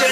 How's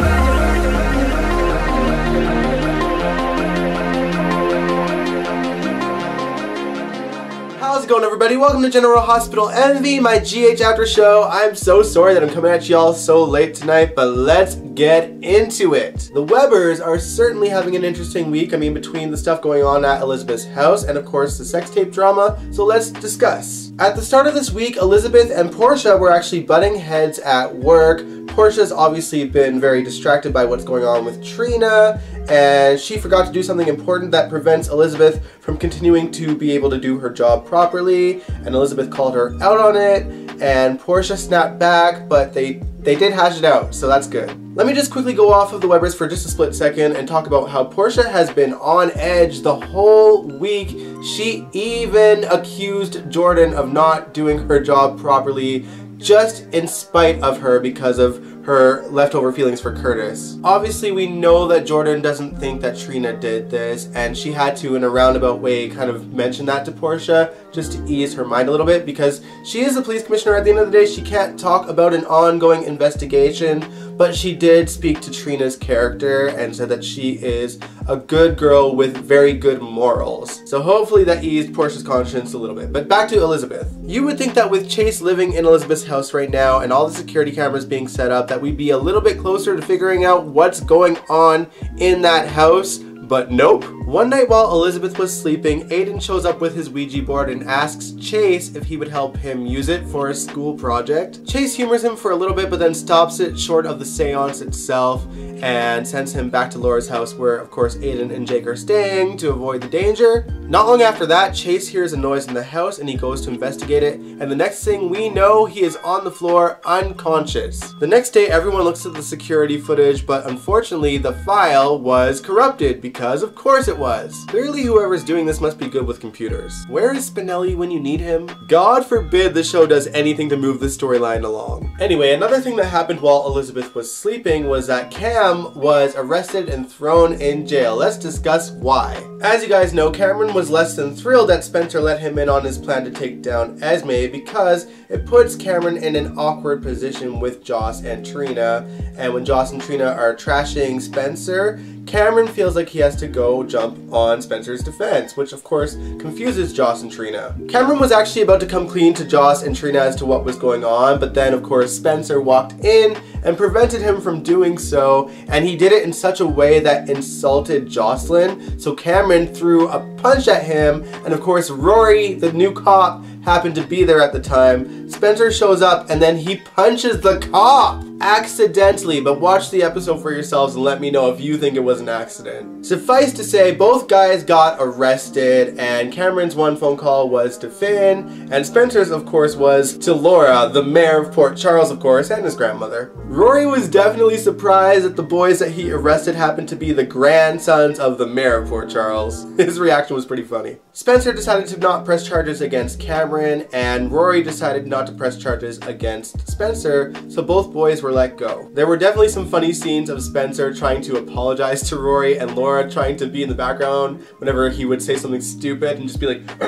it going, everybody? Welcome to General Hospital Envy, my GH after show. I'm so sorry that I'm coming at y'all so late tonight, but let's get into it. The Webbers are certainly having an interesting week. I mean, between the stuff going on at Elizabeth's house and, of course, the sex tape drama. So let's discuss. At the start of this week, Elizabeth and Portia were actually butting heads at work. Portia's obviously been very distracted by what's going on with Trina, and she forgot to do something important that prevents Elizabeth from continuing to be able to do her job properly, and Elizabeth called her out on it, and Portia snapped back, but they did hash it out, so that's good. Let me just quickly go off of the Webbers for just a split second and talk about how Portia has been on edge the whole week. She even accused Jordan of not doing her job properly, just in spite of her because of her leftover feelings for Curtis. Obviously, we know that Jordan doesn't think that Trina did this, and she had to, in a roundabout way, kind of mention that to Portia just to ease her mind a little bit, because she is the police commissioner at the end of the day. She can't talk about an ongoing investigation, but she did speak to Trina's character and said that she is a good girl with very good morals. So hopefully that eased Portia's conscience a little bit. But back to Elizabeth. You would think that with Chase living in Elizabeth's house right now and all the security cameras being set up, that we'd be a little bit closer to figuring out what's going on in that house. But nope. One night while Elizabeth was sleeping, Aiden shows up with his Ouija board and asks Chase if he would help him use it for a school project. Chase humors him for a little bit, but then stops it short of the seance itself and sends him back to Laura's house, where of course Aiden and Jake are staying to avoid the danger. Not long after that, Chase hears a noise in the house and he goes to investigate it, and the next thing we know, he is on the floor unconscious. The next day, everyone looks at the security footage, but unfortunately the file was corrupted, because of course it was. Clearly whoever's doing this must be good with computers. Where is Spinelli when you need him? God forbid the show does anything to move this storyline along. Anyway, another thing that happened while Elizabeth was sleeping was that Cam was arrested and thrown in jail. Let's discuss why. As you guys know, Cameron was less than thrilled that Spencer let him in on his plan to take down Esme, because it puts Cameron in an awkward position with Joss and Trina, and when Joss and Trina are trashing Spencer, Cameron feels like he has to go jump on Spencer's defense, which of course confuses Joss and Trina. Cameron was actually about to come clean to Joss and Trina as to what was going on, but then of course Spencer walked in and prevented him from doing so, and he did it in such a way that insulted Jocelyn, so Cameron threw a punch at him, and of course Rory, the new cop, happened to be there at the time. Spencer shows up and then he punches the cop accidentally, but watch the episode for yourselves and let me know if you think it was an accident. Suffice to say, both guys got arrested, and Cameron's one phone call was to Finn, and Spencer's of course was to Laura, the mayor of Port Charles of course, and his grandmother. Rory was definitely surprised that the boys that he arrested happened to be the grandsons of the mayor of Port Charles. His reaction was pretty funny. Spencer decided to not press charges against Cameron, and Rory decided not to press charges against Spencer, so both boys were let go. There were definitely some funny scenes of Spencer trying to apologize to Rory and Laura trying to be in the background whenever he would say something stupid and just be like,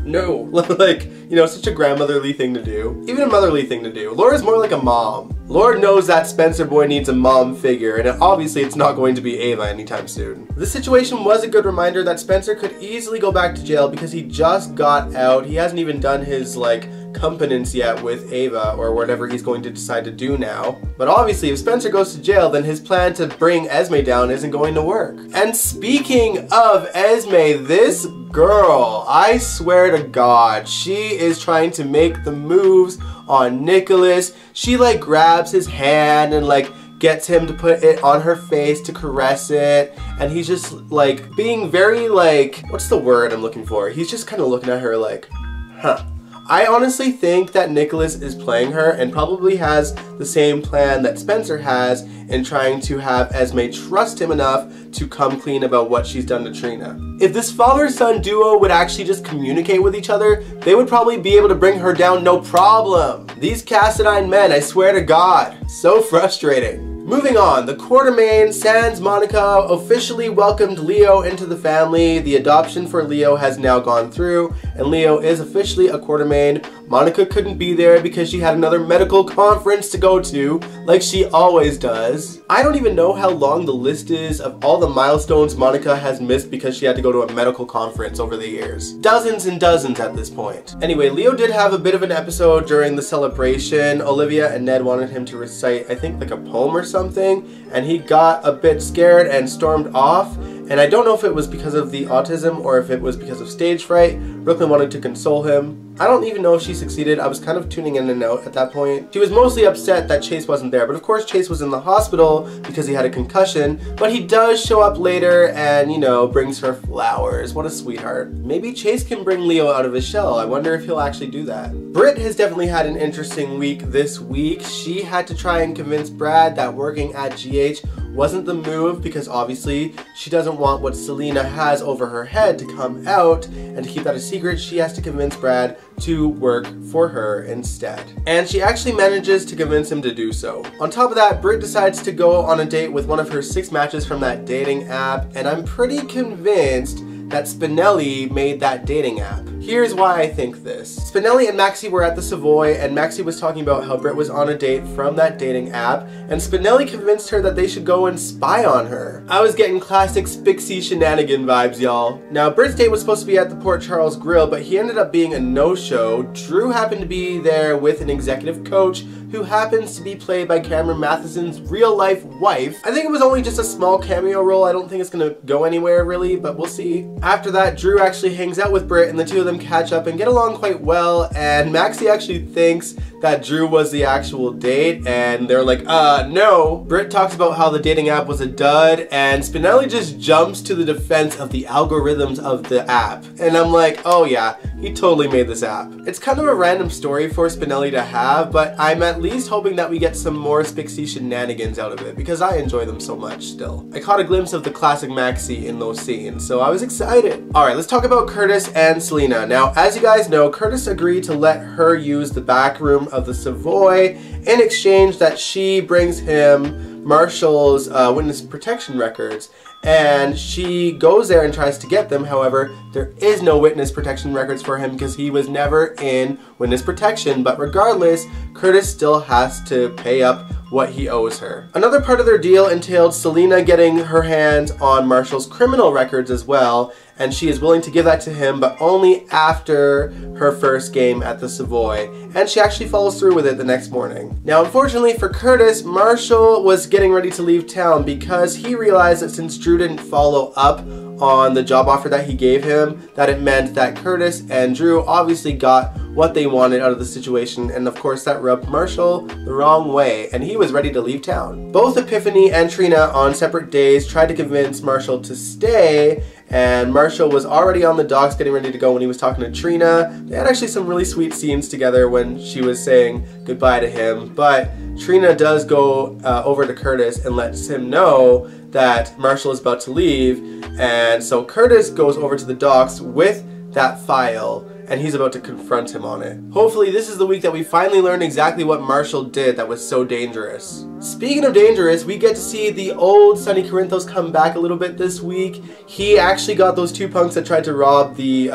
no. Like, you know, such a grandmotherly thing to do. Even a motherly thing to do. Laura's more like a mom. Laura knows that Spencer boy needs a mom figure, and obviously it's not going to be Ava anytime soon. This situation was a good reminder that Spencer could easily go back to jail because he just got out. He hasn't even done his, like, competence yet with Ava or whatever he's going to decide to do now. But obviously if Spencer goes to jail, then his plan to bring Esme down isn't going to work. And speaking of Esme, this girl, I swear to God, she is trying to make the moves on Nicholas. She like grabs his hand and like gets him to put it on her face to caress it, and he's just like being very like, what's the word I'm looking for? He's just kind of looking at her like, huh. I honestly think that Nicholas is playing her and probably has the same plan that Spencer has in trying to have Esme trust him enough to come clean about what she's done to Trina. If this father-son duo would actually just communicate with each other, they would probably be able to bring her down no problem. These Cassadine men, I swear to God, so frustrating. Moving on, the Quartermaine sans Monica officially welcomed Leo into the family. The adoption for Leo has now gone through, and Leo is officially a Quartermaine. Monica couldn't be there because she had another medical conference to go to, like she always does. I don't even know how long the list is of all the milestones Monica has missed because she had to go to a medical conference over the years. Dozens and dozens at this point. Anyway, Leo did have a bit of an episode during the celebration. Olivia and Ned wanted him to recite, I think, like a poem or something, and he got a bit scared and stormed off. And I don't know if it was because of the autism or if it was because of stage fright. Brooklyn wanted to console him. I don't even know if she succeeded. I was kind of tuning in and out at that point. She was mostly upset that Chase wasn't there, but of course Chase was in the hospital because he had a concussion, but he does show up later and, you know, brings her flowers. What a sweetheart. Maybe Chase can bring Leo out of his shell. I wonder if he'll actually do that. Britt has definitely had an interesting week this week. She had to try and convince Brad that working at GH wasn't the move because obviously she doesn't want what Selena has over her head to come out, and to keep that a secret she has to convince Brad to work for her instead. And she actually manages to convince him to do so. On top of that, Britt decides to go on a date with one of her 6 matches from that dating app, and I'm pretty convinced that Spinelli made that dating app. Here's why I think this. Spinelli and Maxie were at the Savoy, and Maxie was talking about how Britt was on a date from that dating app, and Spinelli convinced her that they should go and spy on her. I was getting classic Spixie shenanigan vibes, y'all. Now, Britt's date was supposed to be at the Port Charles Grill, but he ended up being a no-show. Drew happened to be there with an executive coach who happens to be played by Cameron Matheson's real-life wife. I think it was only just a small cameo role. I don't think it's gonna go anywhere really, but we'll see. After that, Drew actually hangs out with Britt, and the two of them catch up and get along quite well, and Maxie actually thinks that Drew was the actual date, and they're like, no. Britt talks about how the dating app was a dud, and Spinelli just jumps to the defense of the algorithms of the app. And I'm like, oh yeah, he totally made this app. It's kind of a random story for Spinelli to have, but I'm at least hoping that we get some more Spixie shenanigans out of it, because I enjoy them so much still. I caught a glimpse of the classic Maxie in those scenes, so I was excited. Alright, let's talk about Curtis and Selena. Now, as you guys know, Curtis agreed to let her use the back room of the Savoy in exchange that she brings him Marshall's witness protection records. And she goes there and tries to get them. However, there is no witness protection records for him because he was never in witness protection. But regardless, Curtis still has to pay up what he owes her. Another part of their deal entailed Selena getting her hands on Marshall's criminal records as well, and she is willing to give that to him, but only after her first game at the Savoy, and she actually follows through with it the next morning. Now, unfortunately for Curtis, Marshall was getting ready to leave town because he realized that since Drew didn't follow up on the job offer that he gave him, that it meant that Curtis and Drew obviously got what they wanted out of the situation, and of course that rubbed Marshall the wrong way, and he was ready to leave town. Both Epiphany and Trina on separate days tried to convince Marshall to stay, and Marshall was already on the docks getting ready to go when he was talking to Trina. They had actually some really sweet scenes together when she was saying goodbye to him, but Trina does go over to Curtis and lets him know that Marshall is about to leave, and so Curtis goes over to the docks with that file, and he's about to confront him on it. Hopefully this is the week that we finally learn exactly what Marshall did that was so dangerous. Speaking of dangerous, we get to see the old Sonny Corinthos come back a little bit this week. He actually got those 2 punks that tried to rob the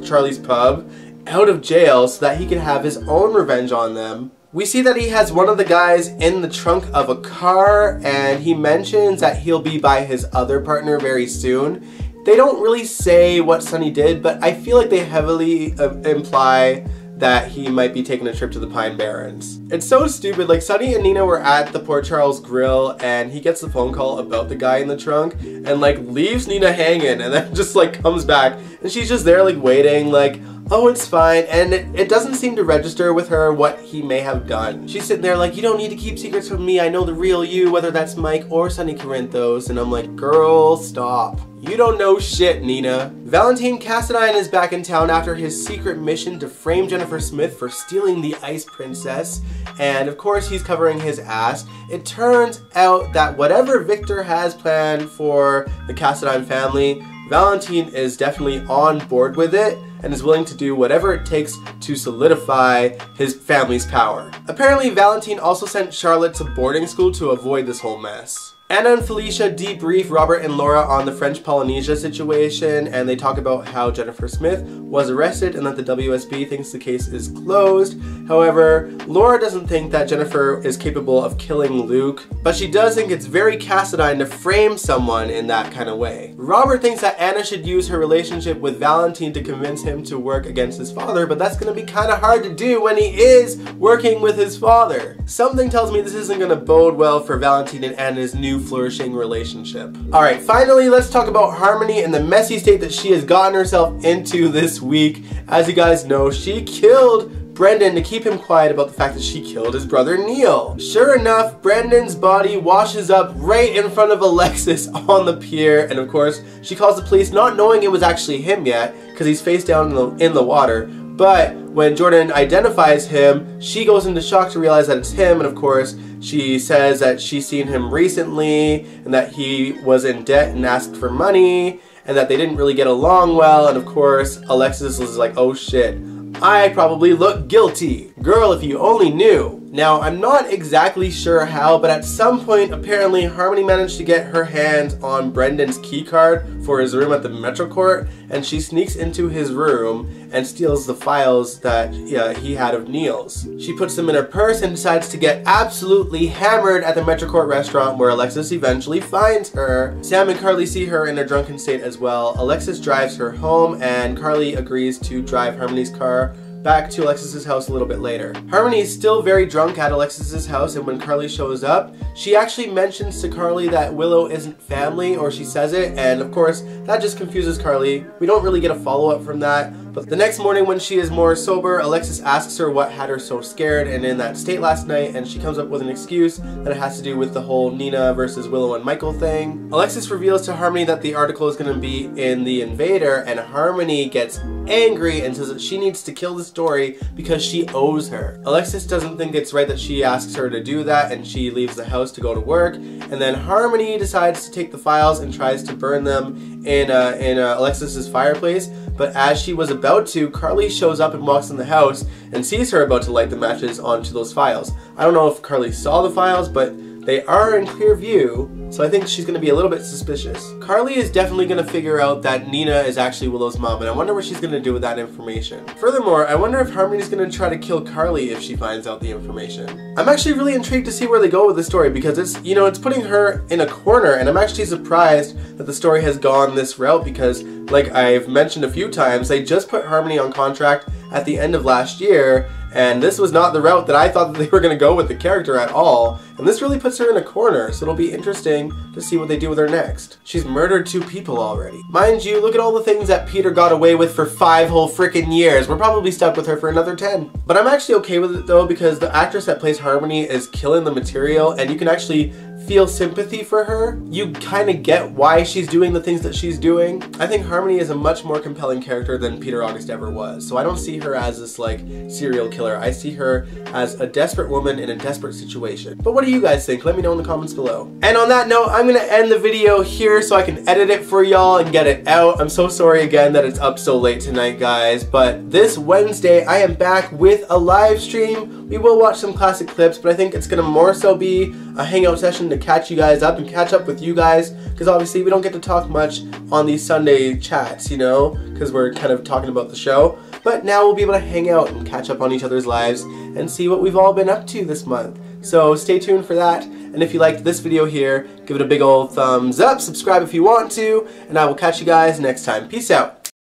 Charlie's Pub out of jail so that he could have his own revenge on them. We see that he has one of the guys in the trunk of a car, and he mentions that he'll be by his other partner very soon. They don't really say what Sonny did, but I feel like they heavily imply that he might be taking a trip to the Pine Barrens. It's so stupid. Like, Sonny and Nina were at the Port Charles Grill, and he gets the phone call about the guy in the trunk and like leaves Nina hanging, and then just like comes back, and she's just there like waiting, like, oh, it's fine, and it doesn't seem to register with her what he may have done. She's sitting there like, you don't need to keep secrets from me, I know the real you, whether that's Mike or Sonny Corinthos, and I'm like, girl, stop. You don't know shit, Nina. Valentine Cassadine is back in town after his secret mission to frame Jennifer Smith for stealing the Ice Princess, and of course he's covering his ass. It turns out that whatever Victor has planned for the Cassadine family, Valentine is definitely on board with it. and is willing to do whatever it takes to solidify his family's power. Apparently, Valentine also sent Charlotte to boarding school to avoid this whole mess. Anna and Felicia debrief Robert and Laura on the French Polynesia situation, and they talk about how Jennifer Smith was arrested and that the WSB thinks the case is closed. However, Laura doesn't think that Jennifer is capable of killing Luke, but she does think it's very Cassadine to frame someone in that kind of way. Robert thinks that Anna should use her relationship with Valentine to convince him to work against his father, but that's going to be kind of hard to do when he is working with his father. Something tells me this isn't going to bode well for Valentine and Anna's new flourishing relationship. Alright, finally let's talk about Harmony and the messy state that she has gotten herself into this week. As you guys know, she killed Brendan to keep him quiet about the fact that she killed his brother Neil. Sure enough, Brendan's body washes up right in front of Alexis on the pier, and of course she calls the police not knowing it was actually him yet because he's face down in the water. But when Jordan identifies him, she goes into shock to realize that it's him, and of course she says that she's seen him recently and that he was in debt and asked for money and that they didn't really get along well, and of course Alexis was like, oh shit, I probably look guilty. Girl, if you only knew. Now, I'm not exactly sure how, but at some point, apparently, Harmony managed to get her hands on Brendan's keycard for his room at the Metrocourt, and she sneaks into his room and steals the files that he had of Neil's. She puts them in her purse and decides to get absolutely hammered at the Metrocourt restaurant, where Alexis eventually finds her. Sam and Carly see her in a drunken state as well. Alexis drives her home, and Carly agrees to drive Harmony's car back to Alexis's house a little bit later. Harmony is still very drunk at Alexis's house, and when Carly shows up, she actually mentions to Carly that Willow isn't family, or she says it, and of course that just confuses Carly. We don't really get a follow-up from that, but the next morning when she is more sober, Alexis asks her what had her so scared and in that state last night, and she comes up with an excuse that it has to do with the whole Nina versus Willow and Michael thing. Alexis reveals to Harmony that the article is going to be in The Invader, and Harmony gets angry and says that she needs to kill the story because she owes her. Alexis doesn't think it's right that she asks her to do that, and she leaves the house to go to work, and then Harmony decides to take the files and tries to burn them in Alexis's fireplace, but as she was about to, Carly shows up and walks in the house and sees her about to light the matches onto those files. I don't know if Carly saw the files, but they are in clear view, so I think she's going to be a little bit suspicious. Carly is definitely going to figure out that Nina is actually Willow's mom, and I wonder what she's going to do with that information. Furthermore, I wonder if Harmony's going to try to kill Carly if she finds out the information. I'm actually really intrigued to see where they go with the story, because it's, you know, it's putting her in a corner, and I'm actually surprised that the story has gone this route because, like I've mentioned a few times, they just put Harmony on contract at the end of last year, and this was not the route that I thought that they were going to go with the character at all. And this really puts her in a corner, so it'll be interesting to see what they do with her next. She's murdered 2 people already. Mind you, look at all the things that Peter got away with for 5 whole frickin' years. We're probably stuck with her for another 10. But I'm actually okay with it though, because the actress that plays Harmony is killing the material, and you can actually feel sympathy for her. You kind of get why she's doing the things that she's doing. I think Harmony is a much more compelling character than Peter August ever was. So I don't see her as this like serial killer. I see her as a desperate woman in a desperate situation. But what do you guys think? Let me know in the comments below. And on that note, I'm gonna end the video here so I can edit it for y'all and get it out. I'm so sorry again that it's up so late tonight, guys, but this Wednesday I am back with a live stream. We will watch some classic clips, but I think it's gonna more so be a hangout session to catch you guys up and catch up with you guys, because obviously we don't get to talk much on these Sunday chats, you know, because we're kind of talking about the show. But now we'll be able to hang out and catch up on each other's lives and see what we've all been up to this month. So stay tuned for that, and if you liked this video here, give it a big old thumbs up, subscribe if you want to, and I will catch you guys next time. Peace out.